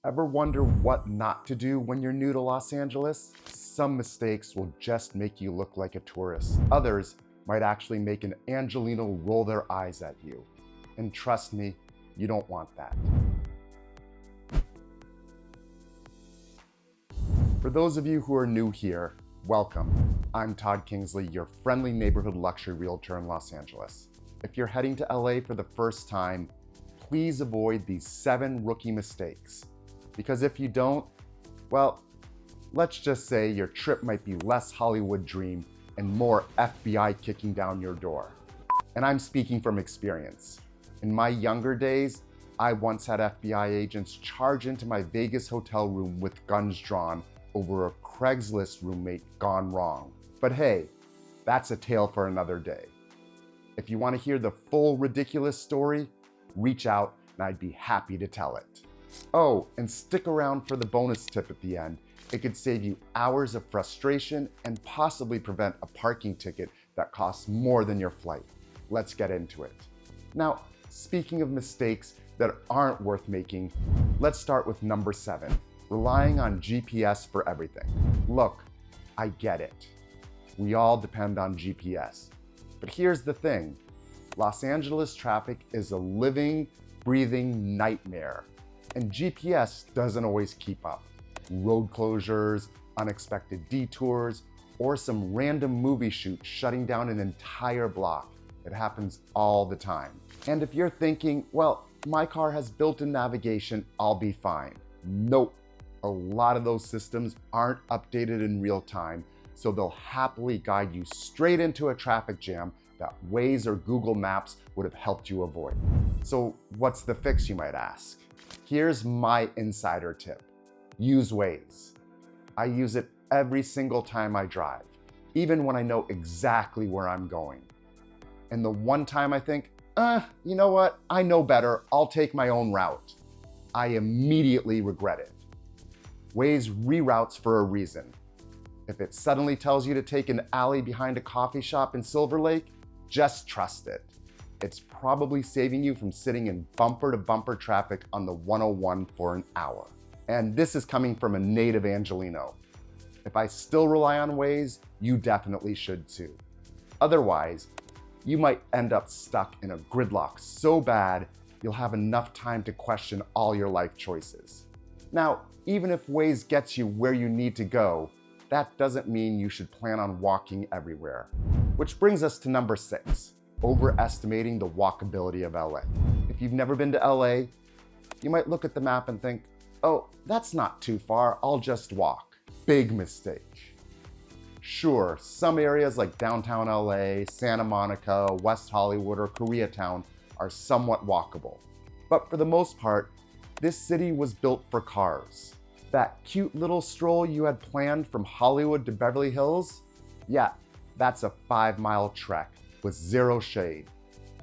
Ever wonder what not to do when you're new to Los Angeles? Some mistakes will just make you look like a tourist. Others might actually make an Angelino roll their eyes at you. And trust me, you don't want that. For those of you who are new here, welcome. I'm Todd Kingsley, your friendly neighborhood luxury realtor in Los Angeles. If you're heading to LA for the first time, please avoid these 7 rookie mistakes. Because if you don't, well, let's just say your trip might be less Hollywood dream and more FBI kicking down your door. And I'm speaking from experience. In my younger days, I once had FBI agents charge into my Vegas hotel room with guns drawn over a Craigslist roommate gone wrong. But hey, that's a tale for another day. If you want to hear the full ridiculous story, reach out and I'd be happy to tell it. Oh, and stick around for the bonus tip at the end. It could save you hours of frustration and possibly prevent a parking ticket that costs more than your flight. Let's get into it. Now, speaking of mistakes that aren't worth making, let's start with number 7, relying on GPS for everything. Look, I get it. We all depend on GPS. But here's the thing. Los Angeles traffic is a living, breathing nightmare, and GPS doesn't always keep up. Road closures, unexpected detours, or some random movie shoot shutting down an entire block. It happens all the time. And if you're thinking, well, my car has built-in navigation, I'll be fine. Nope. A lot of those systems aren't updated in real time, so they'll happily guide you straight into a traffic jam that Waze or Google Maps would have helped you avoid. So what's the fix, you might ask? Here's my insider tip. Use Waze. I use it every single time I drive, even when I know exactly where I'm going. And the one time I think, you know what? I know better. I'll take my own route. I immediately regret it. Waze reroutes for a reason. If it suddenly tells you to take an alley behind a coffee shop in Silver Lake, just trust it. It's probably saving you from sitting in bumper-to-bumper traffic on the 101 for an hour. And this is coming from a native Angelino. If I still rely on Waze, you definitely should too. Otherwise, you might end up stuck in a gridlock so bad, you'll have enough time to question all your life choices. Now, even if Waze gets you where you need to go, that doesn't mean you should plan on walking everywhere. Which brings us to number 6, overestimating the walkability of LA. If you've never been to LA, you might look at the map and think, oh, that's not too far, I'll just walk. Big mistake. Sure, some areas like downtown LA, Santa Monica, West Hollywood, or Koreatown are somewhat walkable. But for the most part, this city was built for cars. That cute little stroll you had planned from Hollywood to Beverly Hills? Yeah, that's a 5-mile trek with zero shade.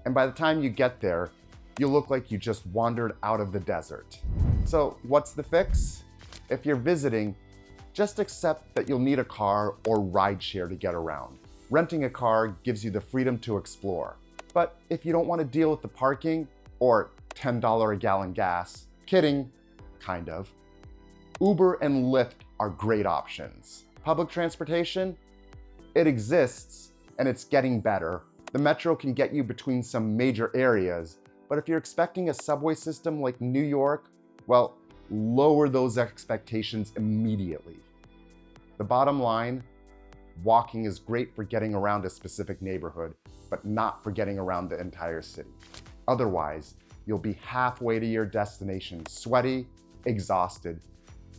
And by the time you get there, you look like you just wandered out of the desert. So what's the fix? If you're visiting, just accept that you'll need a car or rideshare to get around. Renting a car gives you the freedom to explore. But if you don't want to deal with the parking or $10 a gallon gas, kidding, kind of, Uber and Lyft are great options. Public transportation? It exists, and it's getting better. The metro can get you between some major areas, but if you're expecting a subway system like New York, well, lower those expectations immediately. The bottom line, walking is great for getting around a specific neighborhood, but not for getting around the entire city. Otherwise, you'll be halfway to your destination, sweaty, exhausted,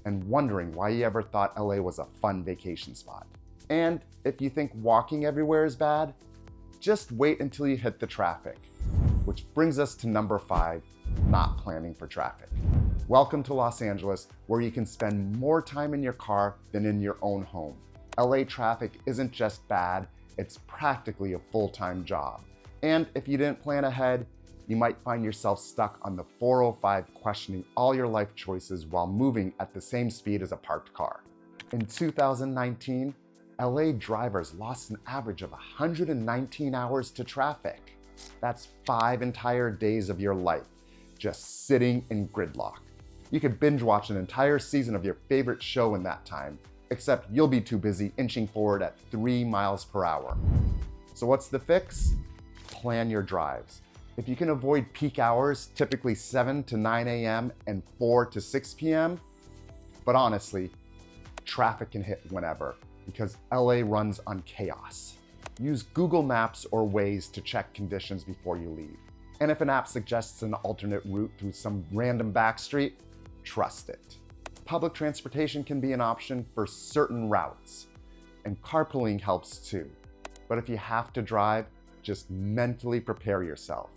and wondering why you ever thought LA was a fun vacation spot. And if you think walking everywhere is bad, just wait until you hit the traffic. Which brings us to number 5, not planning for traffic. Welcome to Los Angeles, where you can spend more time in your car than in your own home. LA traffic isn't just bad, it's practically a full-time job. And if you didn't plan ahead, you might find yourself stuck on the 405 questioning all your life choices while moving at the same speed as a parked car. In 2019, LA drivers lost an average of 119 hours to traffic. That's 5 entire days of your life just sitting in gridlock. You could binge watch an entire season of your favorite show in that time, except you'll be too busy inching forward at 3 miles per hour. So what's the fix? Plan your drives. If you can avoid peak hours, typically 7 to 9 a.m. and 4 to 6 p.m., but honestly, traffic can hit whenever because LA runs on chaos. Use Google Maps or Waze to check conditions before you leave. And if an app suggests an alternate route through some random back street, trust it. Public transportation can be an option for certain routes, and carpooling helps too. But if you have to drive, just mentally prepare yourself.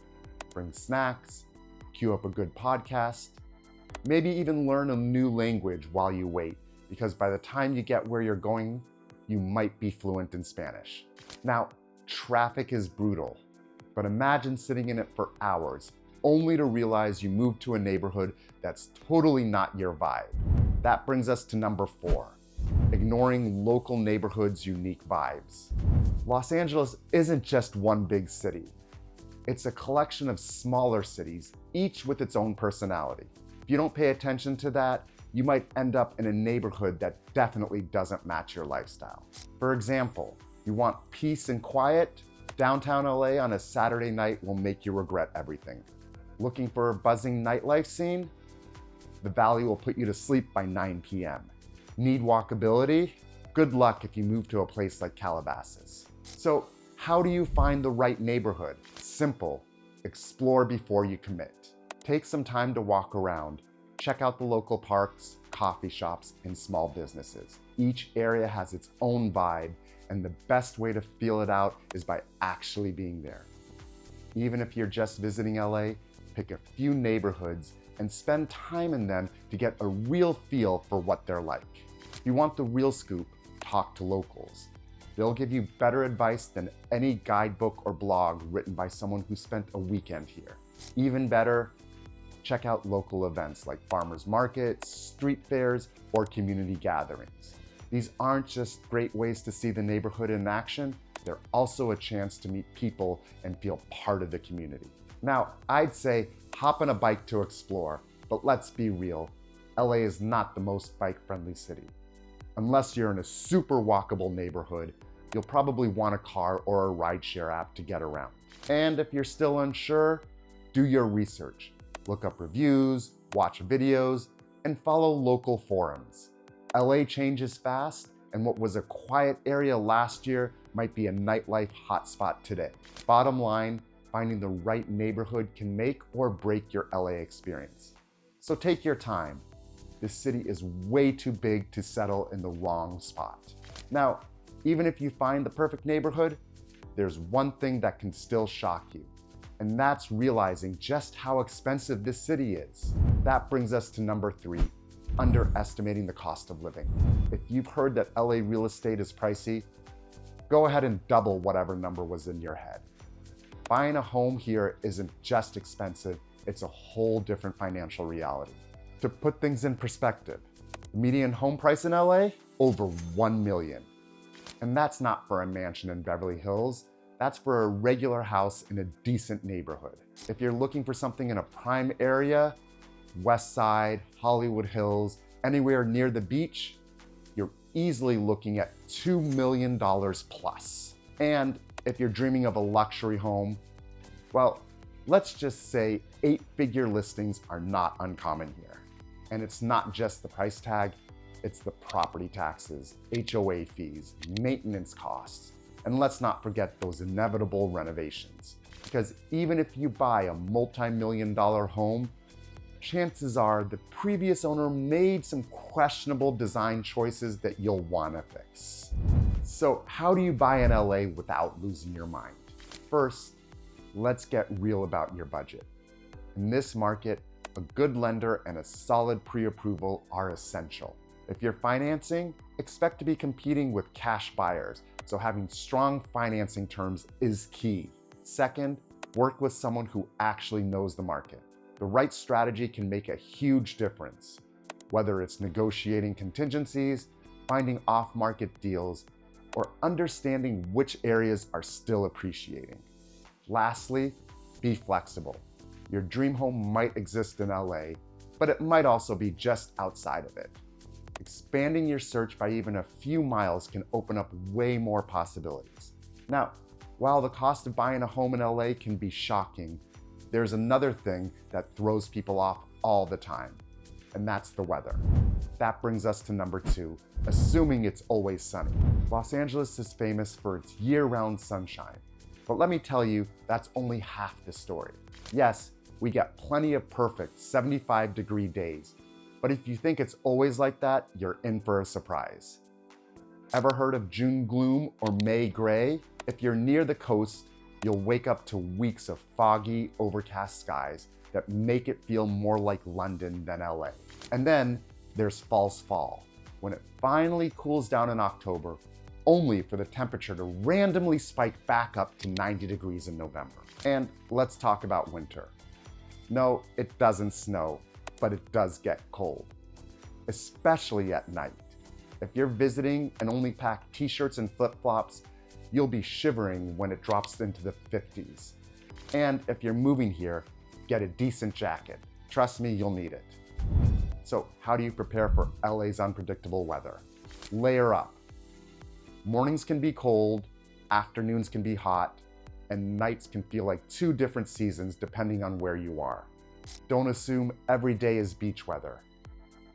Bring snacks, queue up a good podcast, maybe even learn a new language while you wait, because by the time you get where you're going, you might be fluent in Spanish. Now, traffic is brutal, but imagine sitting in it for hours, only to realize you moved to a neighborhood that's totally not your vibe. That brings us to number 4, ignoring local neighborhoods' unique vibes. Los Angeles isn't just one big city. It's a collection of smaller cities, each with its own personality. If you don't pay attention to that, you might end up in a neighborhood that definitely doesn't match your lifestyle. For example, you want peace and quiet? Downtown LA on a Saturday night will make you regret everything. Looking for a buzzing nightlife scene? The Valley will put you to sleep by 9 p.m. Need walkability? Good luck if you move to a place like Calabasas. So, how do you find the right neighborhood? Simple. Explore before you commit. Take some time to walk around. Check out the local parks, coffee shops, and small businesses. Each area has its own vibe, and the best way to feel it out is by actually being there. Even if you're just visiting LA, pick a few neighborhoods and spend time in them to get a real feel for what they're like. If you want the real scoop, talk to locals. They'll give you better advice than any guidebook or blog written by someone who spent a weekend here. Even better, check out local events like farmers markets, street fairs, or community gatherings. These aren't just great ways to see the neighborhood in action, they're also a chance to meet people and feel part of the community. Now, I'd say hop on a bike to explore, but let's be real, LA is not the most bike-friendly city. Unless you're in a super walkable neighborhood, you'll probably want a car or a rideshare app to get around. And if you're still unsure, do your research. Look up reviews, watch videos, and follow local forums. LA changes fast, and what was a quiet area last year might be a nightlife hotspot today. Bottom line, finding the right neighborhood can make or break your LA experience. So take your time. This city is way too big to settle in the wrong spot. Now, even if you find the perfect neighborhood, there's one thing that can still shock you, and that's realizing just how expensive this city is. That brings us to number 3, underestimating the cost of living. If you've heard that LA real estate is pricey, go ahead and double whatever number was in your head. Buying a home here isn't just expensive, it's a whole different financial reality. To put things in perspective, the median home price in LA, over $1 million. And that's not for a mansion in Beverly Hills, that's for a regular house in a decent neighborhood. If you're looking for something in a prime area, West Side, Hollywood Hills, anywhere near the beach, you're easily looking at $2 million plus. And if you're dreaming of a luxury home, well, let's just say 8-figure listings are not uncommon here. And it's not just the price tag, it's the property taxes, HOA fees, maintenance costs, and let's not forget those inevitable renovations. Because even if you buy a multi-million-dollar home, chances are the previous owner made some questionable design choices that you'll want to fix. So how do you buy in LA without losing your mind? First, let's get real about your budget. In this market, a good lender and a solid pre-approval are essential. If you're financing, expect to be competing with cash buyers, so having strong financing terms is key. Second, work with someone who actually knows the market. The right strategy can make a huge difference, whether it's negotiating contingencies, finding off-market deals, or understanding which areas are still appreciating. Lastly, be flexible. Your dream home might exist in LA, but it might also be just outside of it. Expanding your search by even a few miles can open up way more possibilities. Now, while the cost of buying a home in LA can be shocking, there's another thing that throws people off all the time, and that's the weather. That brings us to number 2, assuming it's always sunny. Los Angeles is famous for its year-round sunshine, but let me tell you, that's only half the story. Yes, we get plenty of perfect 75-degree days, but if you think it's always like that, you're in for a surprise. Ever heard of June gloom or May gray? If you're near the coast, you'll wake up to weeks of foggy, overcast skies that make it feel more like London than LA. And then there's false fall, when it finally cools down in October, only for the temperature to randomly spike back up to 90 degrees in November. And let's talk about winter. No, it doesn't snow, but it does get cold, especially at night. If you're visiting and only pack t-shirts and flip-flops, you'll be shivering when it drops into the 50s. And if you're moving here, get a decent jacket. Trust me, you'll need it. So how do you prepare for LA's unpredictable weather? Layer up. Mornings can be cold, afternoons can be hot, and nights can feel like 2 different seasons depending on where you are. Don't assume every day is beach weather.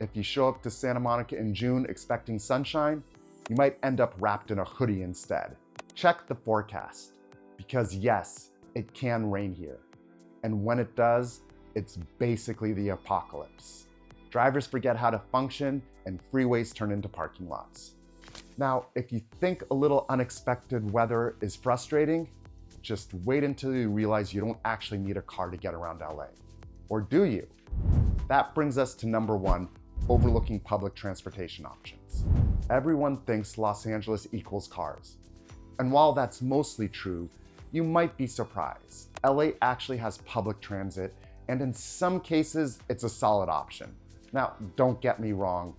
If you show up to Santa Monica in June expecting sunshine, you might end up wrapped in a hoodie instead. Check the forecast, because yes, it can rain here. And when it does, it's basically the apocalypse. Drivers forget how to function and freeways turn into parking lots. Now, if you think a little unexpected weather is frustrating, just wait until you realize you don't actually need a car to get around LA. Or do you? That brings us to number 1, overlooking public transportation options. Everyone thinks Los Angeles equals cars. And while that's mostly true, you might be surprised. LA actually has public transit, and in some cases, it's a solid option. Now, don't get me wrong.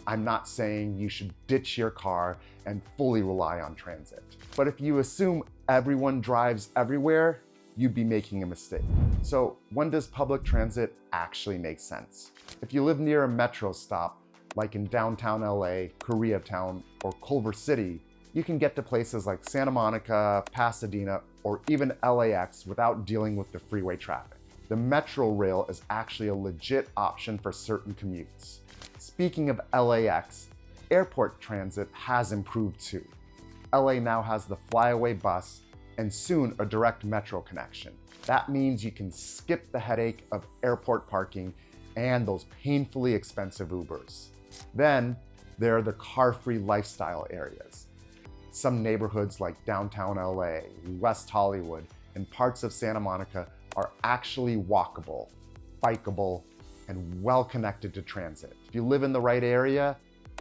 I'm not saying you should ditch your car and fully rely on transit. But if you assume everyone drives everywhere, you'd be making a mistake. So when does public transit actually make sense? If you live near a metro stop, like in downtown LA, Koreatown, or Culver City, you can get to places like Santa Monica, Pasadena, or even LAX without dealing with the freeway traffic. The Metro Rail is actually a legit option for certain commutes. Speaking of LAX, airport transit has improved too. LA now has the Flyaway bus and soon a direct metro connection. That means you can skip the headache of airport parking and those painfully expensive Ubers. Then there are the car-free lifestyle areas. Some neighborhoods like downtown LA, West Hollywood, and parts of Santa Monica are actually walkable, bikeable, and well connected to transit. If you live in the right area,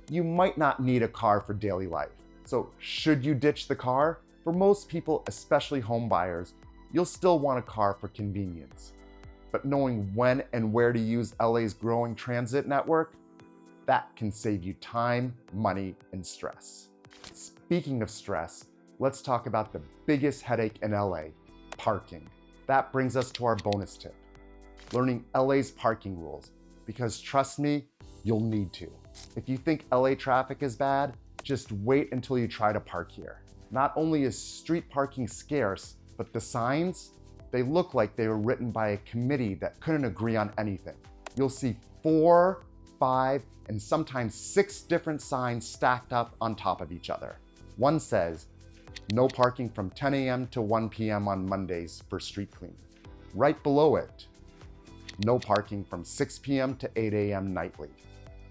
you might not need a car for daily life. So should you ditch the car? For most people, especially home buyers, you'll still want a car for convenience. But knowing when and where to use LA's growing transit network, that can save you time, money, and stress. Speaking of stress, let's talk about the biggest headache in LA, parking. That brings us to our bonus tip, learning LA's parking rules, because trust me, you'll need to. If you think LA traffic is bad, just wait until you try to park here. Not only is street parking scarce, but the signs, they look like they were written by a committee that couldn't agree on anything. You'll see 4, 5, and sometimes 6 different signs stacked up on top of each other. One says, no parking from 10 a.m. to 1 p.m. on Mondays for street cleaning. Right below it, no parking from 6 p.m. to 8 a.m. nightly.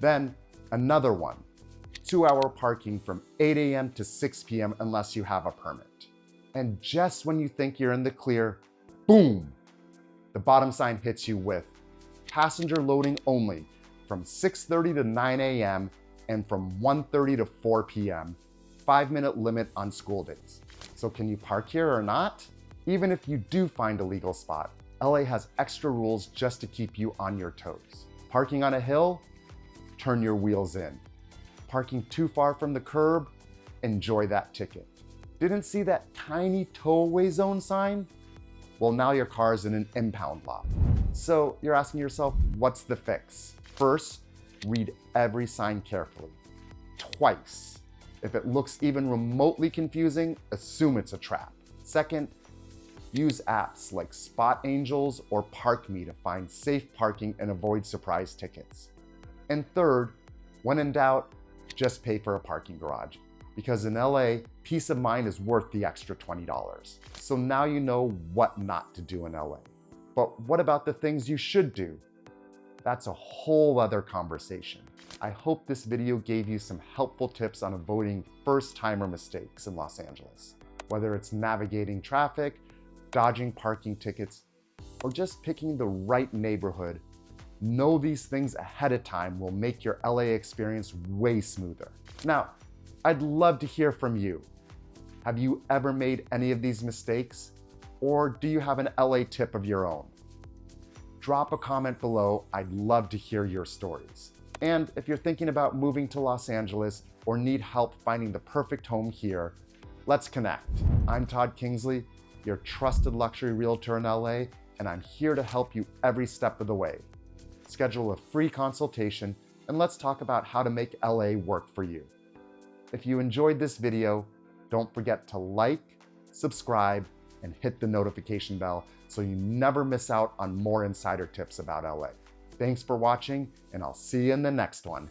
Then another one, 2-hour parking from 8 a.m. to 6 p.m. unless you have a permit. And just when you think you're in the clear, boom, the bottom sign hits you with passenger loading only from 6:30 to 9 a.m. and from 1:30 to 4 p.m. 5-minute limit on school days. So can you park here or not? Even if you do find a legal spot, LA has extra rules just to keep you on your toes. Parking on a hill? Turn your wheels in. Parking too far from the curb? Enjoy that ticket. Didn't see that tiny tow away zone sign? Well, now your car's in an impound lot. So you're asking yourself, what's the fix? First, read every sign carefully, twice. If it looks even remotely confusing, assume it's a trap. Second, use apps like Spot Angels or Park Me to find safe parking and avoid surprise tickets. And third, when in doubt, just pay for a parking garage. Because in LA, peace of mind is worth the extra $20. So now you know what not to do in LA. But what about the things you should do? That's a whole other conversation. I hope this video gave you some helpful tips on avoiding first-timer mistakes in Los Angeles. Whether it's navigating traffic, dodging parking tickets, or just picking the right neighborhood, know these things ahead of time will make your LA experience way smoother. Now, I'd love to hear from you. Have you ever made any of these mistakes? Or do you have an LA tip of your own? Drop a comment below. I'd love to hear your stories. And if you're thinking about moving to Los Angeles or need help finding the perfect home here, let's connect. I'm Todd Kingsley, your trusted luxury realtor in LA, and I'm here to help you every step of the way. Schedule a free consultation and let's talk about how to make LA work for you. If you enjoyed this video, don't forget to like, subscribe, and hit the notification bell so you never miss out on more insider tips about LA. Thanks for watching, and I'll see you in the next one.